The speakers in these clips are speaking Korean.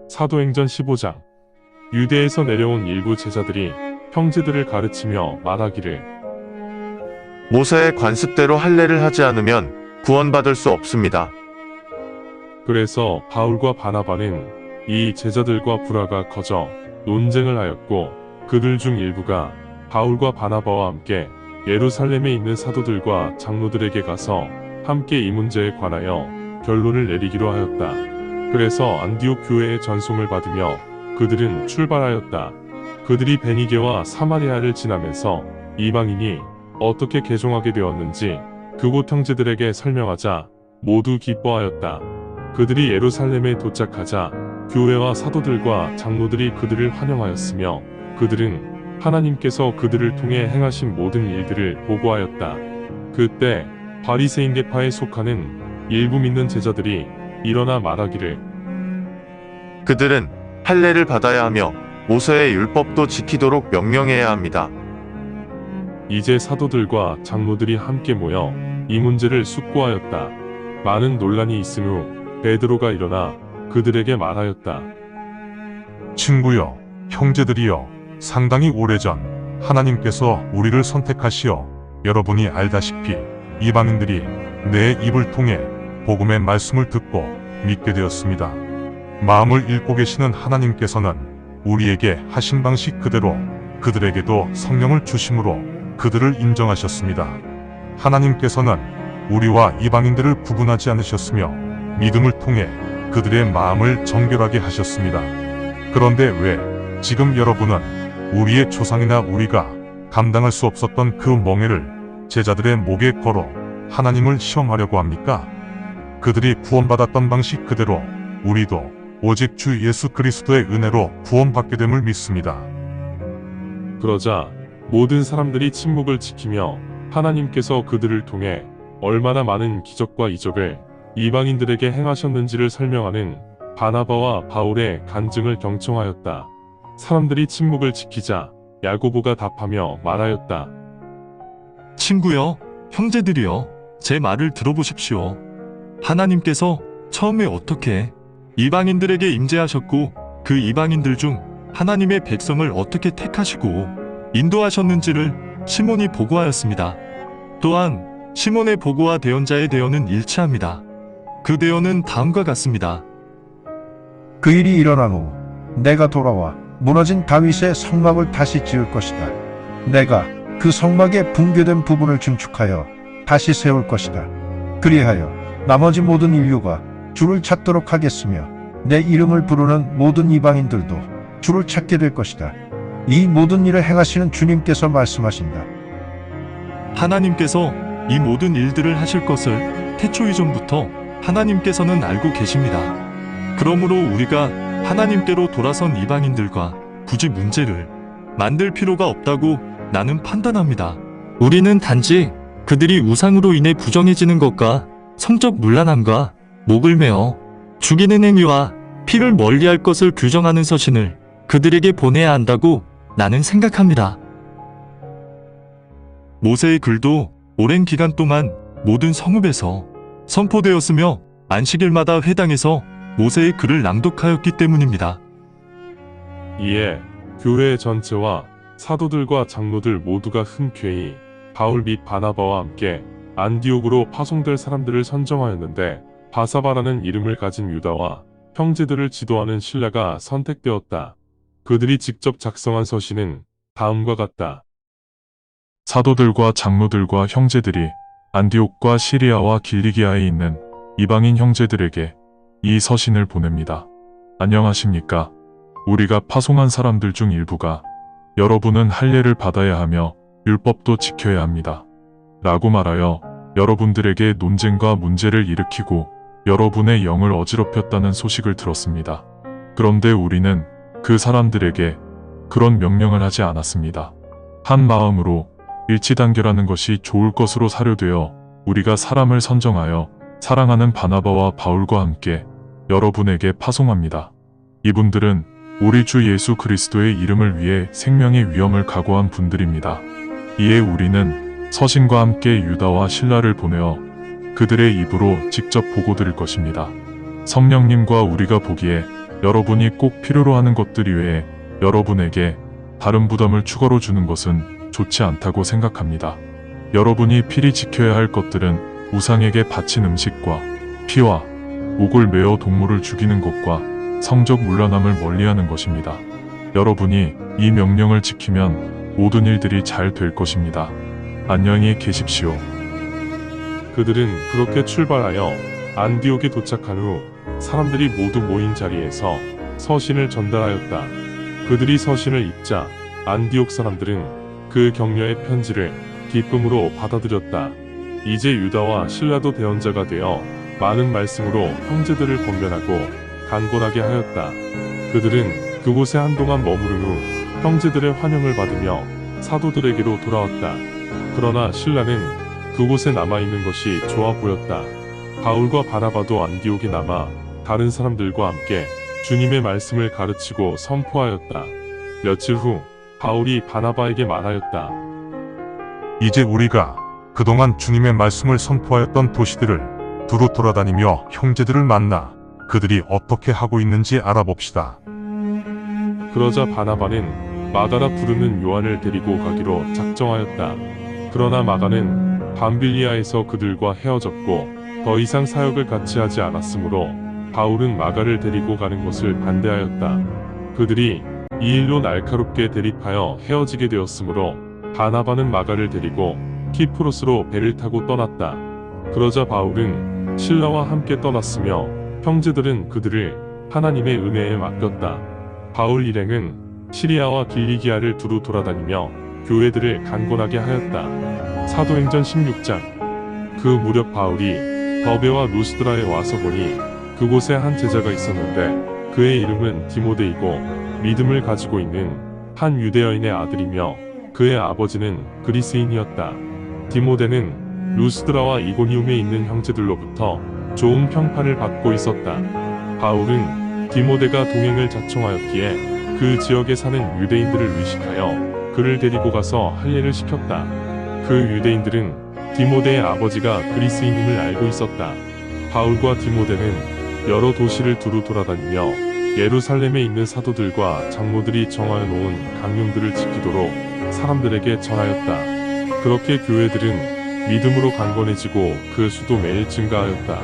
사도행전 15장. 유대에서 내려온 일부 제자들이 형제들을 가르치며 말하기를, 모세의 관습대로 할례를 하지 않으면 구원받을 수 없습니다. 그래서 바울과 바나바는 이 제자들과 불화가 커져 논쟁을 하였고, 그들 중 일부가 바울과 바나바와 함께 예루살렘에 있는 사도들과 장로들에게 가서 함께 이 문제에 관하여 결론을 내리기로 하였다. 그래서 안디옥 교회의 전송을 받으며 그들은 출발하였다. 그들이 베니게와 사마리아를 지나면서 이방인이 어떻게 개종하게 되었는지 그곳 형제들에게 설명하자 모두 기뻐하였다. 그들이 예루살렘에 도착하자 교회와 사도들과 장로들이 그들을 환영하였으며, 그들은 하나님께서 그들을 통해 행하신 모든 일들을 보고하였다. 그때 바리새인계파에 속하는 일부 믿는 제자들이 일어나 말하기를, 그들은 할례를 받아야 하며 모세의 율법도 지키도록 명령해야 합니다. 이제 사도들과 장로들이 함께 모여 이 문제를 숙고하였다. 많은 논란이 있은 후 베드로가 일어나 그들에게 말하였다. 친구여, 형제들이여, 상당히 오래전 하나님께서 우리를 선택하시어 여러분이 알다시피 이방인들이 내 입을 통해 복음의 말씀을 듣고 믿게 되었습니다. 마음을 읽고 계시는 하나님께서는 우리에게 하신 방식 그대로 그들에게도 성령을 주심으로 그들을 인정하셨습니다. 하나님께서는 우리와 이방인들을 구분하지 않으셨으며 믿음을 통해 그들의 마음을 정결하게 하셨습니다. 그런데 왜 지금 여러분은 우리의 조상이나 우리가 감당할 수 없었던 그 멍에를 제자들의 목에 걸어 하나님을 시험하려고 합니까? 그들이 구원받았던 방식 그대로 우리도 오직 주 예수 그리스도의 은혜로 구원받게 됨을 믿습니다. 그러자 모든 사람들이 침묵을 지키며 하나님께서 그들을 통해 얼마나 많은 기적과 이적을 이방인들에게 행하셨는지를 설명하는 바나바와 바울의 간증을 경청하였다. 사람들이 침묵을 지키자 야고보가 답하며 말하였다. 친구여, 형제들이여, 제 말을 들어보십시오. 하나님께서 처음에 어떻게 이방인들에게 임재하셨고 그 이방인들 중 하나님의 백성을 어떻게 택하시고 인도하셨는지를 시몬이 보고하였습니다. 또한 시몬의 보고와 대언자의 대언은 일치합니다. 그 대언은 다음과 같습니다. 그 일이 일어난 후 내가 돌아와 무너진 다윗의 성막을 다시 지을 것이다. 내가 그 성막의 붕괴된 부분을 증축하여 다시 세울 것이다. 그리하여 나머지 모든 인류가 주를 찾도록 하겠으며 내 이름을 부르는 모든 이방인들도 주를 찾게 될 것이다. 이 모든 일을 행하시는 주님께서 말씀하신다. 하나님께서 이 모든 일들을 하실 것을 태초 이전부터 하나님께서는 알고 계십니다. 그러므로 우리가 하나님께로 돌아선 이방인들과 굳이 문제를 만들 필요가 없다고 나는 판단합니다. 우리는 단지 그들이 우상으로 인해 부정해지는 것과 성적 문란함과 목을 메어 죽이는 행위와 피를 멀리할 것을 규정하는 서신을 그들에게 보내야 한다고 나는 생각합니다. 모세의 글도 오랜 기간 동안 모든 성읍에서 선포되었으며 안식일마다 회당에서 모세의 글을 낭독하였기 때문입니다. 이에 교회 전체와 사도들과 장로들 모두가 흔쾌히 바울 및 바나바와 함께 안디옥으로 파송될 사람들을 선정하였는데, 바사바라는 이름을 가진 유다와 형제들을 지도하는 실라가 선택되었다. 그들이 직접 작성한 서신은 다음과 같다. 사도들과 장로들과 형제들이 안디옥과 시리아와 길리기아에 있는 이방인 형제들에게 이 서신을 보냅니다. 안녕하십니까? 우리가 파송한 사람들 중 일부가 여러분은 할례를 받아야 하며 율법도 지켜야 합니다. 라고 말하여 여러분들에게 논쟁과 문제를 일으키고 여러분의 영을 어지럽혔다는 소식을 들었습니다. 그런데 우리는 그 사람들에게 그런 명령을 하지 않았습니다. 한 마음으로 일치단결하는 것이 좋을 것으로 사료되어 우리가 사람을 선정하여 사랑하는 바나바와 바울과 함께 여러분에게 파송합니다. 이분들은 우리 주 예수 그리스도의 이름을 위해 생명의 위험을 각오한 분들입니다. 이에 우리는 서신과 함께 유다와 실라를 보내어 그들의 입으로 직접 보고드릴 것입니다. 성령님과 우리가 보기에 여러분이 꼭 필요로 하는 것들 이외에 여러분에게 다른 부담을 추가로 주는 것은 좋지 않다고 생각합니다. 여러분이 필히 지켜야 할 것들은 우상에게 바친 음식과 피와 목을 메어 동물을 죽이는 것과 성적 문란함을 멀리하는 것입니다. 여러분이 이 명령을 지키면 모든 일들이 잘 될 것입니다. 안녕히 계십시오. 그들은 그렇게 출발하여 안디옥에 도착한 후 사람들이 모두 모인 자리에서 서신을 전달하였다. 그들이 서신을 읽자 안디옥 사람들은 그 격려의 편지를 기쁨으로 받아들였다. 이제 유다와 신라도 대언자가 되어 많은 말씀으로 형제들을 권면하고 강권하게 하였다. 그들은 그곳에 한동안 머무른 후 형제들의 환영을 받으며 사도들에게로 돌아왔다. 그러나 신라는 그곳에 남아있는 것이 좋아 보였다. 바울과 바나바도 안디옥에 남아 다른 사람들과 함께 주님의 말씀을 가르치고 선포하였다. 며칠 후 바울이 바나바에게 말하였다. 이제 우리가 그동안 주님의 말씀을 선포하였던 도시들을 두루 돌아다니며 형제들을 만나 그들이 어떻게 하고 있는지 알아봅시다. 그러자 바나바는 마가라 부르는 요한을 데리고 가기로 작정하였다. 그러나 마가는 밤빌리아에서 그들과 헤어졌고 더 이상 사역을 같이 하지 않았으므로 바울은 마가를 데리고 가는 것을 반대하였다. 그들이 이 일로 날카롭게 대립하여 헤어지게 되었으므로 바나바는 마가를 데리고 키프로스로 배를 타고 떠났다. 그러자 바울은 신라와 함께 떠났으며 형제들은 그들을 하나님의 은혜에 맡겼다. 바울 일행은 시리아와 길리기아를 두루 돌아다니며 교회들을 강권하게 하였다. 사도행전 16장. 그 무렵 바울이 더베와 루스드라에 와서 보니 그곳에 한 제자가 있었는데 그의 이름은 디모데이고 믿음을 가지고 있는 한 유대여인의 아들이며 그의 아버지는 그리스인이었다. 디모데는 루스드라와 이고니움에 있는 형제들로부터 좋은 평판을 받고 있었다. 바울은 디모데가 동행을 자청하였기에 그 지역에 사는 유대인들을 의식하여 그를 데리고 가서 할례를 시켰다. 그 유대인들은 디모데의 아버지가 그리스인임을 알고 있었다. 바울과 디모데는 여러 도시를 두루 돌아다니며 예루살렘에 있는 사도들과 장로들이 정하여 놓은 강령들을 지키도록 사람들에게 전하였다. 그렇게 교회들은 믿음으로 강건해지고 그 수도 매일 증가하였다.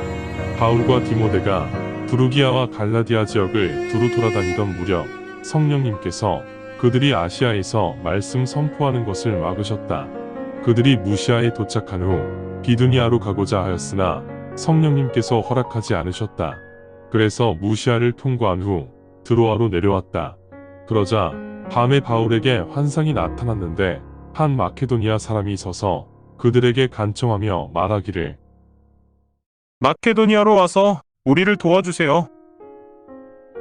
바울과 디모데가 부르기아와 갈라디아 지역을 두루 돌아다니던 무렵 성령님께서 그들이 아시아에서 말씀 선포하는 것을 막으셨다. 그들이 무시아에 도착한 후 비두니아로 가고자 하였으나 성령님께서 허락하지 않으셨다. 그래서 무시아를 통과한 후 드로아로 내려왔다. 그러자 밤에 바울에게 환상이 나타났는데 한 마케도니아 사람이 서서 그들에게 간청하며 말하기를 마케도니아로 와서 우리를 도와주세요.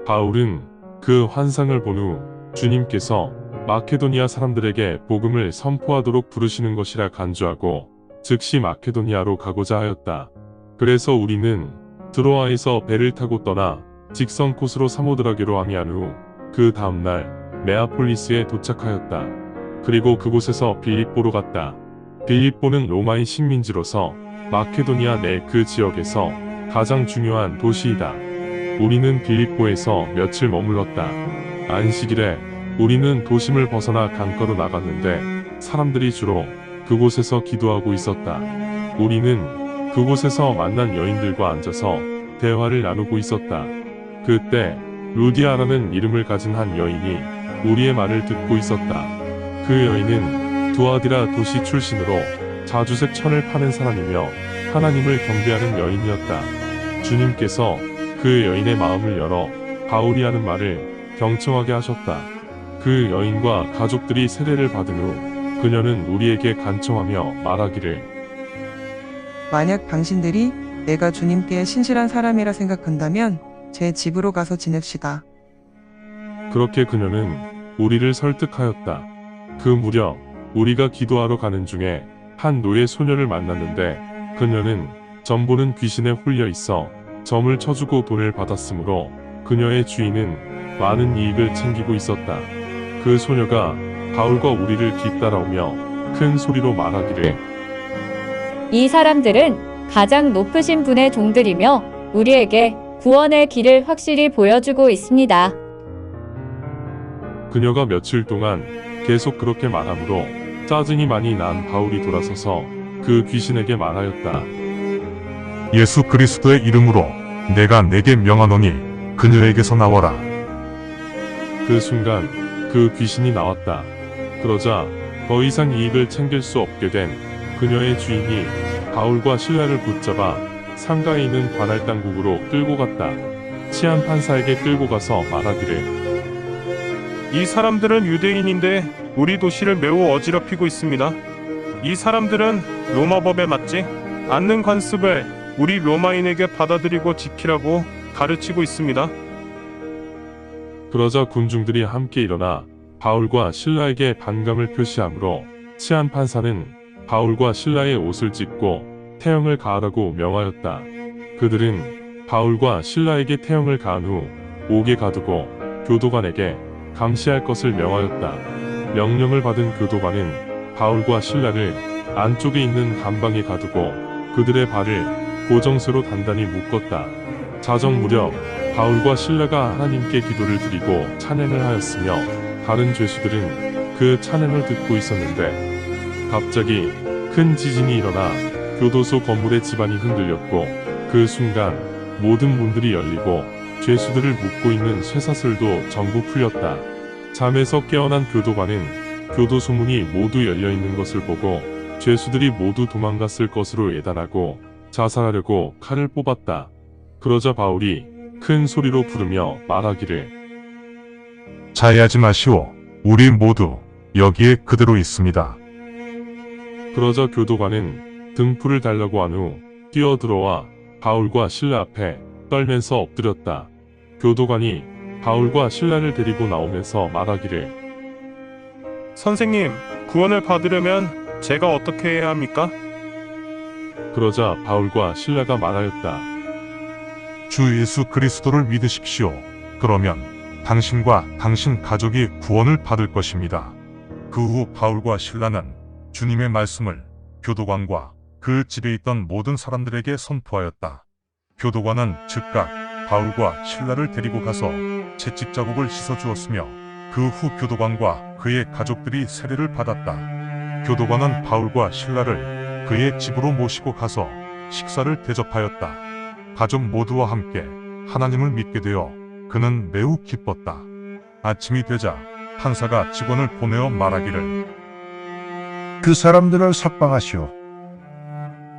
바울은 그 환상을 본 후 주님께서 마케도니아 사람들에게 복음을 선포하도록 부르시는 것이라 간주하고 즉시 마케도니아로 가고자 하였다. 그래서 우리는 드로아에서 배를 타고 떠나 직선 코스로 사모드라게로 항해한 후 그 다음날 네아폴리스에 도착하였다. 그리고 그곳에서 빌립보로 갔다. 빌립보는 로마의 식민지로서 마케도니아 내 그 지역에서 가장 중요한 도시이다. 우리는 빌립보에서 며칠 머물렀다. 안식일에 우리는 도심을 벗어나 강가로 나갔는데 사람들이 주로 그곳에서 기도하고 있었다. 우리는 그곳에서 만난 여인들과 앉아서 대화를 나누고 있었다. 그때 루디아라는 이름을 가진 한 여인이 우리의 말을 듣고 있었다. 그 여인은 두아디라 도시 출신으로 자주색 천을 파는 사람이며 하나님을 경배하는 여인이었다. 주님께서 그 여인의 마음을 열어 바울이 하는 말을 경청하게 하셨다. 그 여인과 가족들이 세례를 받은 후 그녀는 우리에게 간청하며 말하기를 만약 당신들이 내가 주님께 신실한 사람이라 생각한다면 제 집으로 가서 지냅시다. 그렇게 그녀는 우리를 설득하였다. 그 무렵 우리가 기도하러 가는 중에 한 노예 소녀를 만났는데 그녀는 점 보는 귀신에 홀려 있어 점을 쳐주고 돈을 받았으므로 그녀의 주인은 많은 이익을 챙기고 있었다. 그 소녀가 바울과 우리를 뒤따라오며 큰 소리로 말하기를 이 사람들은 가장 높으신 분의 종들이며 우리에게 구원의 길을 확실히 보여주고 있습니다. 그녀가 며칠 동안 계속 그렇게 말하므로 짜증이 많이 난 바울이 돌아서서 그 귀신에게 말하였다. 예수 그리스도의 이름으로 내가 내게 명하노니 그녀에게서 나와라. 그 순간 그 귀신이 나왔다. 그러자 더 이상 이익을 챙길 수 없게 된 그녀의 주인이 바울과 실라를 붙잡아 상가에 있는 관할 당국으로 끌고 갔다. 치안 판사에게 끌고 가서 말하기를 이 사람들은 유대인인데 우리 도시를 매우 어지럽히고 있습니다. 이 사람들은 로마법에 맞지 않는 관습을 우리 로마인에게 받아들이고 지키라고 가르치고 있습니다. 그러자 군중들이 함께 일어나 바울과 실라에게 반감을 표시하므로 치안 판사는 바울과 실라의 옷을 찢고 태형을 가하라고 명하였다. 그들은 바울과 실라에게 태형을 가한 후 옥에 가두고 교도관에게 감시할 것을 명하였다. 명령을 받은 교도관은 바울과 실라를 안쪽에 있는 감방에 가두고 그들의 발을 고정쇠로 단단히 묶었다. 자정 무렵 바울과 실라가 하나님께 기도를 드리고 찬양을 하였으며 다른 죄수들은 그 찬양을 듣고 있었는데 갑자기 큰 지진이 일어나 교도소 건물의 지반이 흔들렸고 그 순간 모든 문들이 열리고 죄수들을 묶고 있는 쇠사슬도 전부 풀렸다. 잠에서 깨어난 교도관은 교도소 문이 모두 열려있는 것을 보고 죄수들이 모두 도망갔을 것으로 예단하고 자살하려고 칼을 뽑았다. 그러자 바울이 큰 소리로 부르며 말하기를 자해하지 마시오. 우리 모두 여기에 그대로 있습니다. 그러자 교도관은 등불을 달라고 한 후 뛰어들어와 바울과 실라 앞에 떨면서 엎드렸다. 교도관이 바울과 실라를 데리고 나오면서 말하기를 선생님, 구원을 받으려면 제가 어떻게 해야 합니까? 그러자 바울과 실라가 말하였다. 주 예수 그리스도를 믿으십시오. 그러면 당신과 당신 가족이 구원을 받을 것입니다. 그 후 바울과 실라는 주님의 말씀을 교도관과 그 집에 있던 모든 사람들에게 선포하였다. 교도관은 즉각 바울과 실라를 데리고 가서 채찍 자국을 씻어주었으며 그 후 교도관과 그의 가족들이 세례를 받았다. 교도관은 바울과 실라를 그의 집으로 모시고 가서 식사를 대접하였다. 가족 모두와 함께 하나님을 믿게 되어 그는 매우 기뻤다. 아침이 되자 판사가 직원을 보내어 말하기를 그 사람들을 석방하시오.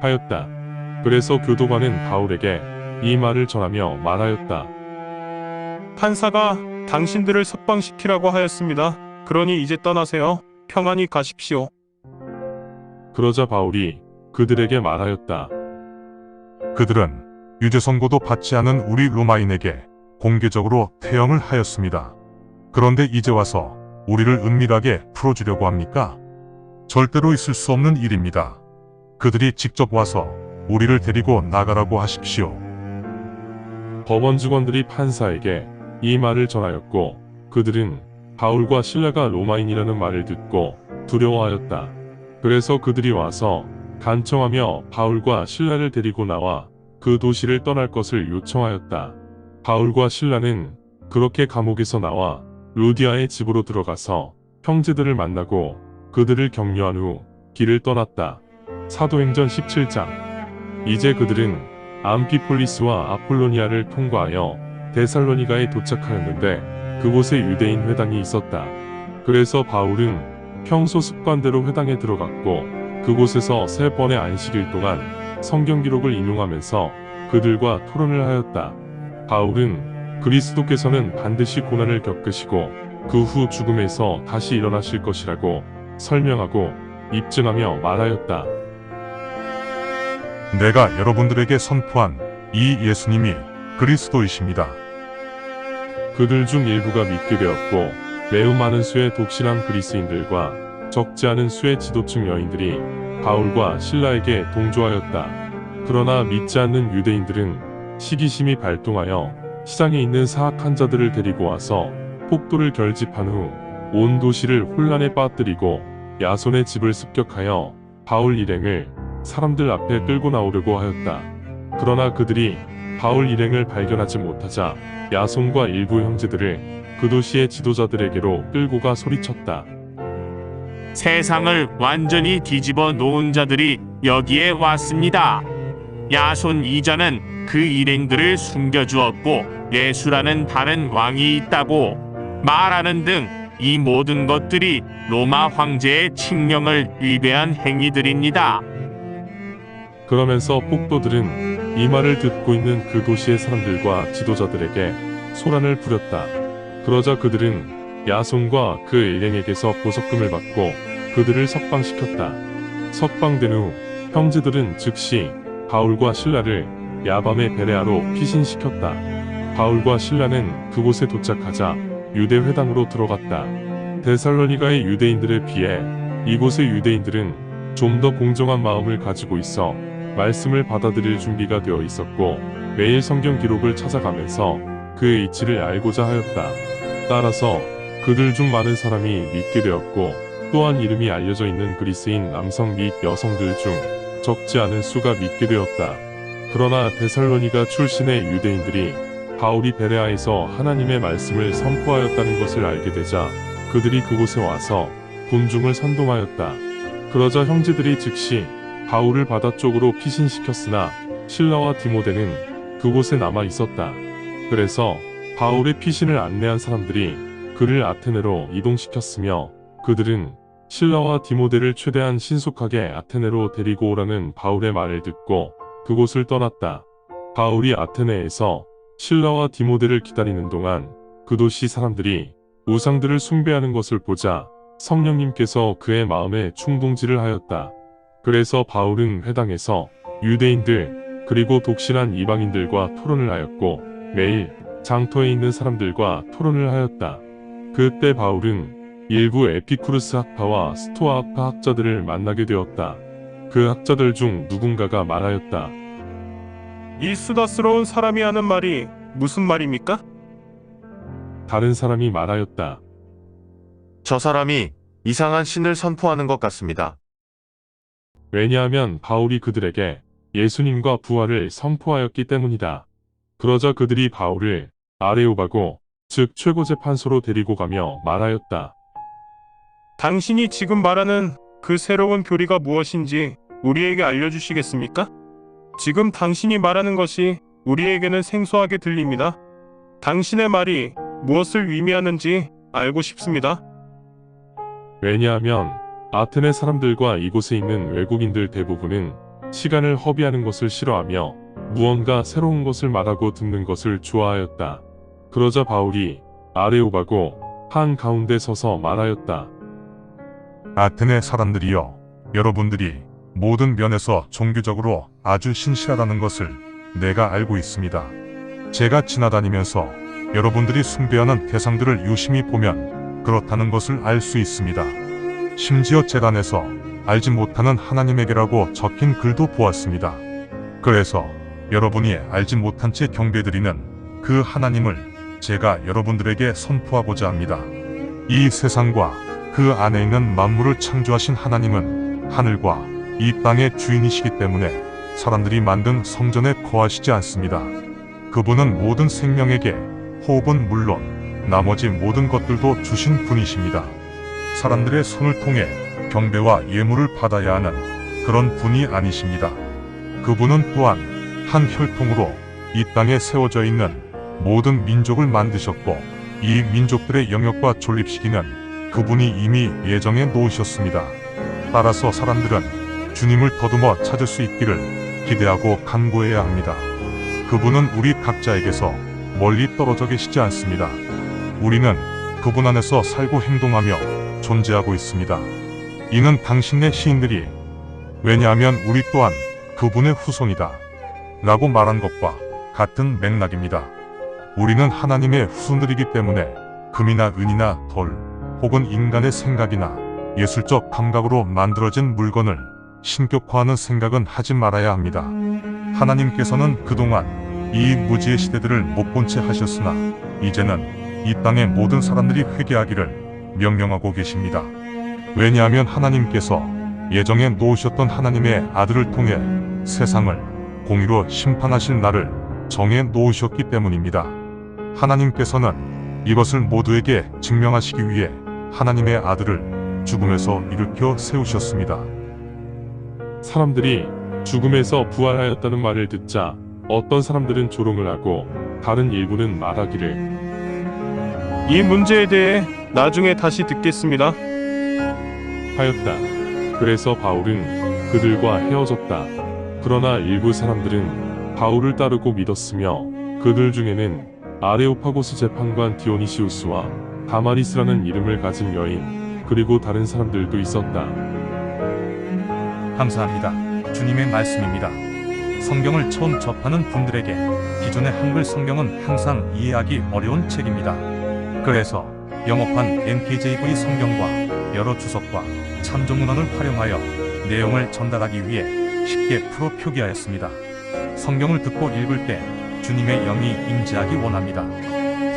하였다. 그래서 교도관은 바울에게 이 말을 전하며 말하였다. 판사가 당신들을 석방시키라고 하였습니다. 그러니 이제 떠나세요. 평안히 가십시오. 그러자 바울이 그들에게 말하였다. 그들은 유죄 선고도 받지 않은 우리 로마인에게 공개적으로 태형을 하였습니다. 그런데 이제 와서 우리를 은밀하게 풀어주려고 합니까? 절대로 있을 수 없는 일입니다. 그들이 직접 와서 우리를 데리고 나가라고 하십시오. 법원 직원들이 판사에게 이 말을 전하였고 그들은 바울과 실라가 로마인이라는 말을 듣고 두려워하였다. 그래서 그들이 와서 간청하며 바울과 실라를 데리고 나와 그 도시를 떠날 것을 요청하였다. 바울과 실라는 그렇게 감옥에서 나와 루디아의 집으로 들어가서 형제들을 만나고 그들을 격려한 후 길을 떠났다. 사도행전 17장. 이제 그들은 암피폴리스와 아폴로니아를 통과하여 데살로니가에 도착하였는데 그곳에 유대인 회당이 있었다. 그래서 바울은 평소 습관대로 회당에 들어갔고 그곳에서 3번의 안식일 동안 성경 기록을 인용하면서 그들과 토론을 하였다. 바울은 그리스도께서는 반드시 고난을 겪으시고 그 후 죽음에서 다시 일어나실 것이라고 설명하고 입증하며 말하였다. 내가 여러분들에게 선포한 이 예수님이 그리스도이십니다. 그들 중 일부가 믿게 되었고 매우 많은 수의 독실한 그리스인들과 적지 않은 수의 지도층 여인들이 바울과 실라에게 동조하였다. 그러나 믿지 않는 유대인들은 시기심이 발동하여 시장에 있는 사악한 자들을 데리고 와서 폭도를 결집한 후 온 도시를 혼란에 빠뜨리고 야손의 집을 습격하여 바울 일행을 사람들 앞에 끌고 나오려고 하였다. 그러나 그들이 바울 일행을 발견하지 못하자 야손과 일부 형제들을 그 도시의 지도자들에게로 끌고 가 소리쳤다. 세상을 완전히 뒤집어 놓은 자들이 여기에 왔습니다. 야손 이자는 그 일행들을 숨겨주었고 예수라는 다른 왕이 있다고 말하는 등 이 모든 것들이 로마 황제의 칙령을 위배한 행위들입니다. 그러면서 폭도들은 이 말을 듣고 있는 그 도시의 사람들과 지도자들에게 소란을 부렸다. 그러자 그들은 야손과 그 일행에게서 보석금을 받고 그들을 석방시켰다. 석방된 후 형제들은 즉시 바울과 실라를 야밤의 베레아로 피신시켰다. 바울과 실라는 그곳에 도착하자 유대 회당으로 들어갔다. 데살로니가의 유대인들에 비해 이곳의 유대인들은 좀 더 공정한 마음을 가지고 있어 말씀을 받아들일 준비가 되어 있었고 매일 성경 기록을 찾아가면서 그의 이치를 알고자 하였다. 따라서 그들 중 많은 사람이 믿게 되었고 또한 이름이 알려져 있는 그리스인 남성 및 여성들 중 적지 않은 수가 믿게 되었다. 그러나 데살로니가 출신의 유대인들이 바울이 베레아에서 하나님의 말씀을 선포하였다는 것을 알게 되자 그들이 그곳에 와서 군중을 선동하였다. 그러자 형제들이 즉시 바울을 바다 쪽으로 피신시켰으나 실라와 디모데는 그곳에 남아 있었다. 그래서 바울의 피신을 안내한 사람들이 그를 아테네로 이동시켰으며 그들은 실라와 디모데를 최대한 신속하게 아테네로 데리고 오라는 바울의 말을 듣고 그곳을 떠났다. 바울이 아테네에서 실라와 디모데를 기다리는 동안 그 도시 사람들이 우상들을 숭배하는 것을 보자 성령님께서 그의 마음에 충동질을 하였다. 그래서 바울은 회당에서 유대인들 그리고 독실한 이방인들과 토론을 하였고 매일 장터에 있는 사람들과 토론을 하였다. 그때 바울은 일부 에피쿠르스 학파와 스토아 학파 학자들을 만나게 되었다. 그 학자들 중 누군가가 말하였다. 이 수다스러운 사람이 하는 말이 무슨 말입니까? 다른 사람이 말하였다. 저 사람이 이상한 신을 선포하는 것 같습니다. 왜냐하면 바울이 그들에게 예수님과 부활을 선포하였기 때문이다. 그러자 그들이 바울을 아레오바고 즉 최고재판소로 데리고 가며 말하였다. 당신이 지금 말하는 그 새로운 교리가 무엇인지 우리에게 알려주시겠습니까? 지금 당신이 말하는 것이 우리에게는 생소하게 들립니다. 당신의 말이 무엇을 의미하는지 알고 싶습니다. 왜냐하면 아테네 사람들과 이곳에 있는 외국인들 대부분은 시간을 허비하는 것을 싫어하며 무언가 새로운 것을 말하고 듣는 것을 좋아하였다. 그러자 바울이 아레오바고 한 가운데 서서 말하였다. 아테네 사람들이여, 여러분들이 모든 면에서 종교적으로 아주 신실하다는 것을 내가 알고 있습니다. 제가 지나다니면서 여러분들이 숭배하는 대상들을 유심히 보면 그렇다는 것을 알 수 있습니다. 심지어 제단에서 알지 못하는 하나님에게라고 적힌 글도 보았습니다. 그래서 여러분이 알지 못한 채 경배드리는 그 하나님을 제가 여러분들에게 선포하고자 합니다. 이 세상과 그 안에 있는 만물을 창조하신 하나님은 하늘과 이 땅의 주인이시기 때문에 사람들이 만든 성전에 거하시지 않습니다. 그분은 모든 생명에게 호흡은 물론 나머지 모든 것들도 주신 분이십니다. 사람들의 손을 통해 경배와 예물을 받아야 하는 그런 분이 아니십니다. 그분은 또한 한 혈통으로 이 땅에 세워져 있는 모든 민족을 만드셨고 이 민족들의 영역과 존립시키는 그분이 이미 예정해 놓으셨습니다. 따라서 사람들은 주님을 더듬어 찾을 수 있기를 기대하고 간구해야 합니다. 그분은 우리 각자에게서 멀리 떨어져 계시지 않습니다. 우리는 그분 안에서 살고 행동하며 존재하고 있습니다. 이는 당신네 시인들이 왜냐하면 우리 또한 그분의 후손이다 라고 말한 것과 같은 맥락입니다. 우리는 하나님의 후손들이기 때문에 금이나 은이나 돌 혹은 인간의 생각이나 예술적 감각으로 만들어진 물건을 신격화하는 생각은 하지 말아야 합니다. 하나님께서는 그동안 이 무지의 시대들을 못 본 채 하셨으나 이제는 이 땅의 모든 사람들이 회개하기를 명령하고 계십니다. 왜냐하면 하나님께서 예정에 놓으셨던 하나님의 아들을 통해 세상을 공의로 심판하실 날을 정해 놓으셨기 때문입니다. 하나님께서는 이것을 모두에게 증명하시기 위해 하나님의 아들을 죽음에서 일으켜 세우셨습니다. 사람들이 죽음에서 부활하였다는 말을 듣자 어떤 사람들은 조롱을 하고 다른 일부는 말하기를 이 문제에 대해 나중에 다시 듣겠습니다. 하였다. 그래서 바울은 그들과 헤어졌다. 그러나 일부 사람들은 바울을 따르고 믿었으며 그들 중에는 아레오파고스 재판관 디오니시우스와 다마리스라는 이름을 가진 여인 그리고 다른 사람들도 있었다. 감사합니다. 주님의 말씀입니다. 성경을 처음 접하는 분들에게 기존의 한글 성경은 항상 이해하기 어려운 책입니다. 그래서 영어판 NKJV 성경과 여러 주석과 참조문헌을 활용하여 내용을 전달하기 위해 쉽게 풀어 표기하였습니다. 성경을 듣고 읽을 때 주님의 영이 임재하기 원합니다.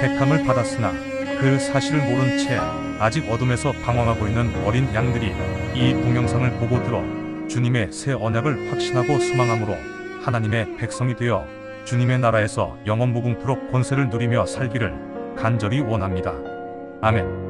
택함을 받았으나 그 사실을 모른 채 아직 어둠에서 방황하고 있는 어린 양들이 이 동영상을 보고 들어 주님의 새 언약을 확신하고 소망함으로 하나님의 백성이 되어 주님의 나라에서 영원 무궁토록 권세를 누리며 살기를 간절히 원합니다. 아멘.